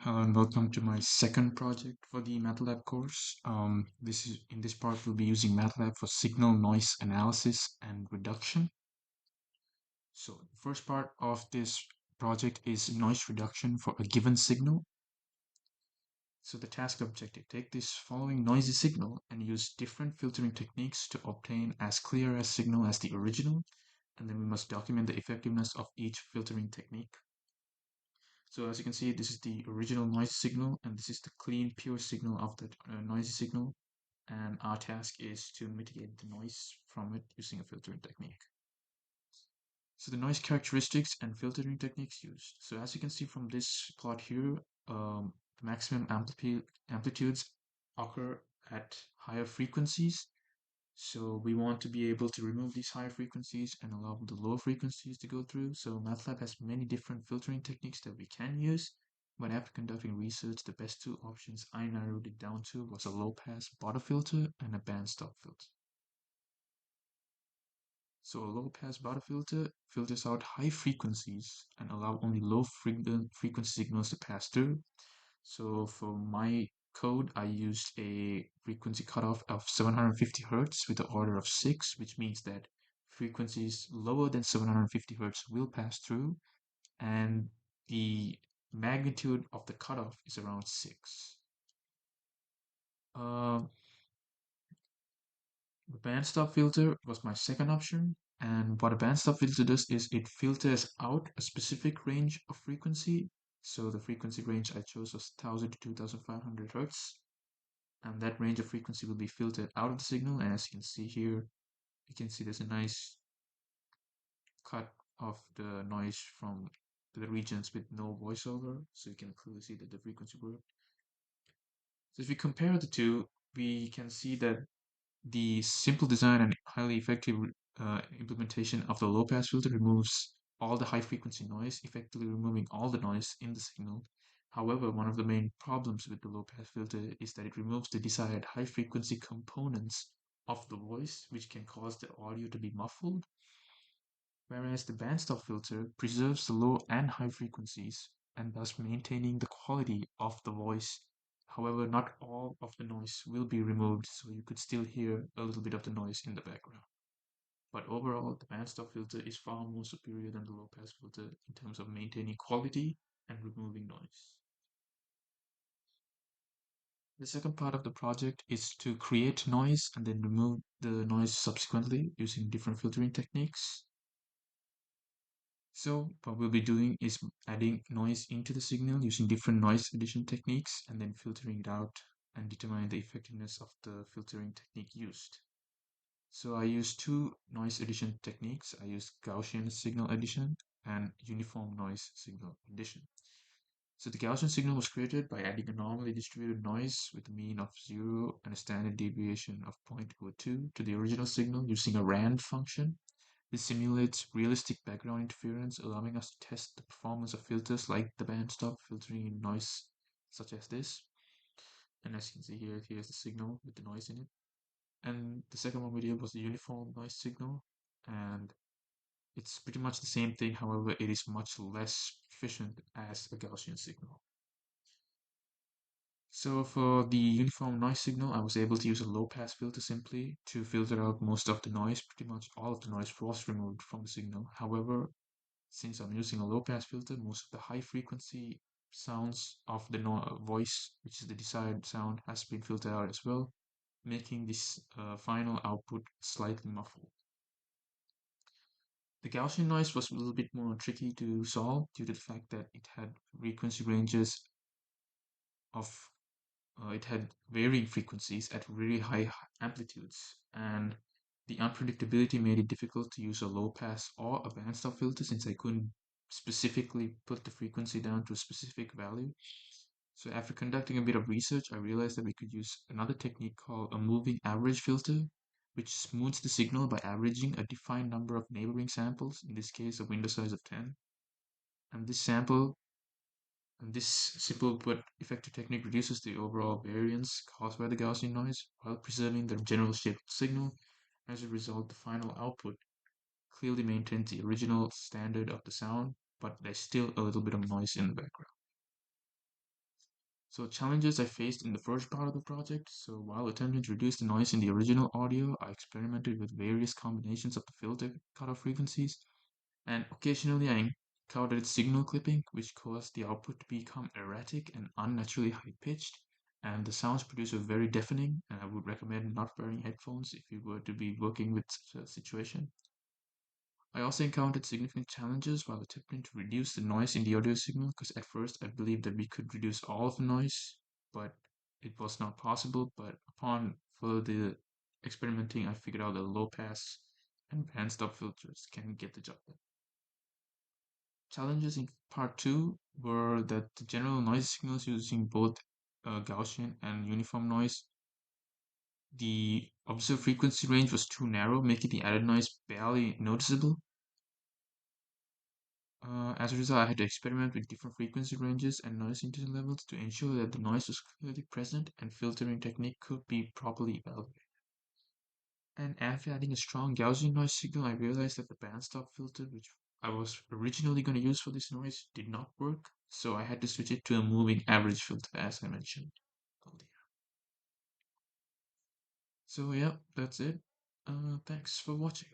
Hello and welcome to my second project for the MATLAB course. In this part we'll be using MATLAB for signal noise analysis and reduction. So the first part of this project is noise reduction for a given signal. So the task objective: take this following noisy signal and use different filtering techniques to obtain as clear a signal as the original, and then we must document the effectiveness of each filtering technique. So as you can see, this is the original noise signal, and this is the clean, pure signal of that noisy signal. And our task is to mitigate the noise from it using a filtering technique. So the noise characteristics and filtering techniques used. So as you can see from this plot here, the maximum amplitudes occur at higher frequencies. So we want to be able to remove these higher frequencies and allow the lower frequencies to go through. So MATLAB has many different filtering techniques that we can use. But after conducting research, the best two options I narrowed it down to was a low-pass bottom filter and a bandstop filter. So a low-pass bottom filter filters out high frequencies and allow only low frequency signals to pass through. So for my code, I used a frequency cutoff of 750 Hertz with the order of 6, which means that frequencies lower than 750 Hertz will pass through, and the magnitude of the cutoff is around 6. Uh, the bandstop filter was my second option, and what a bandstop filter does is it filters out a specific range of frequency. So the frequency range I chose was 1000 to 2500 Hertz, and that range of frequency will be filtered out of the signal. And as you can see here, you can see there's a nice cut of the noise from the regions with no voiceover, so you can clearly see that the frequency worked. So if we compare the two, we can see that the simple design and highly effective implementation of the low pass filter removes all the high frequency noise, effectively removing all the noise in the signal. However, one of the main problems with the low pass filter is that it removes the desired high frequency components of the voice, which can cause the audio to be muffled, whereas the bandstop filter preserves the low and high frequencies and thus maintaining the quality of the voice. However, not all of the noise will be removed, so you could still hear a little bit of the noise in the background. But overall, the bandstop filter is far more superior than the low pass filter in terms of maintaining quality and removing noise. The second part of the project is to create noise and then remove the noise subsequently using different filtering techniques. So what we'll be doing is adding noise into the signal using different noise addition techniques and then filtering it out and determining the effectiveness of the filtering technique used. So I used two noise addition techniques. I used Gaussian signal addition and uniform noise signal addition. So the Gaussian signal was created by adding a normally distributed noise with a mean of 0 and a standard deviation of 0.02 to the original signal using a RAND function. This simulates realistic background interference, allowing us to test the performance of filters like the bandstop filtering in noise such as this. And as you can see here, here's the signal with the noise in it. And the second one we did was the uniform noise signal, and it's pretty much the same thing. However, it is much less efficient as a Gaussian signal. So for the uniform noise signal, I was able to use a low pass filter simply to filter out most of the noise. Pretty much all of the noise was removed from the signal. However, since I'm using a low pass filter, most of the high frequency sounds of the voice, which is the desired sound, has been filtered out as well, making this final output slightly muffled. The Gaussian noise was a little bit more tricky to solve due to the fact that it had frequency ranges of it had varying frequencies at very high amplitudes, and the unpredictability made it difficult to use a low pass or a bandstop filter since I couldn't specifically put the frequency down to a specific value. So after conducting a bit of research, I realized that we could use another technique called a moving average filter, which smooths the signal by averaging a defined number of neighboring samples, in this case a window size of 10. And this simple but effective technique reduces the overall variance caused by the Gaussian noise while preserving the general shape of the signal. As a result, the final output clearly maintains the original standard of the sound, but there's still a little bit of noise in the background. So challenges I faced in the first part of the project. So while attempting to reduce the noise in the original audio, I experimented with various combinations of the filter cutoff frequencies, and occasionally I encountered signal clipping, which caused the output to become erratic and unnaturally high pitched. And the sounds produced were very deafening, and I would recommend not wearing headphones if you were to be working with such a situation. I also encountered significant challenges while attempting to reduce the noise in the audio signal because at first I believed that we could reduce all of the noise, but it was not possible. But upon further experimenting, I figured out that low pass and band stop filters can get the job done. Challenges in part two were that the general noise signals using both Gaussian and uniform noise, the observed frequency range was too narrow, making the added noise barely noticeable. As a result, I had to experiment with different frequency ranges and noise intensity levels to ensure that the noise was clearly present and filtering technique could be properly evaluated. And after adding a strong Gaussian noise signal, I realized that the bandstop filter, which I was originally going to use for this noise, did not work, so I had to switch it to a moving average filter, as I mentioned earlier. So, yeah, that's it. Thanks for watching.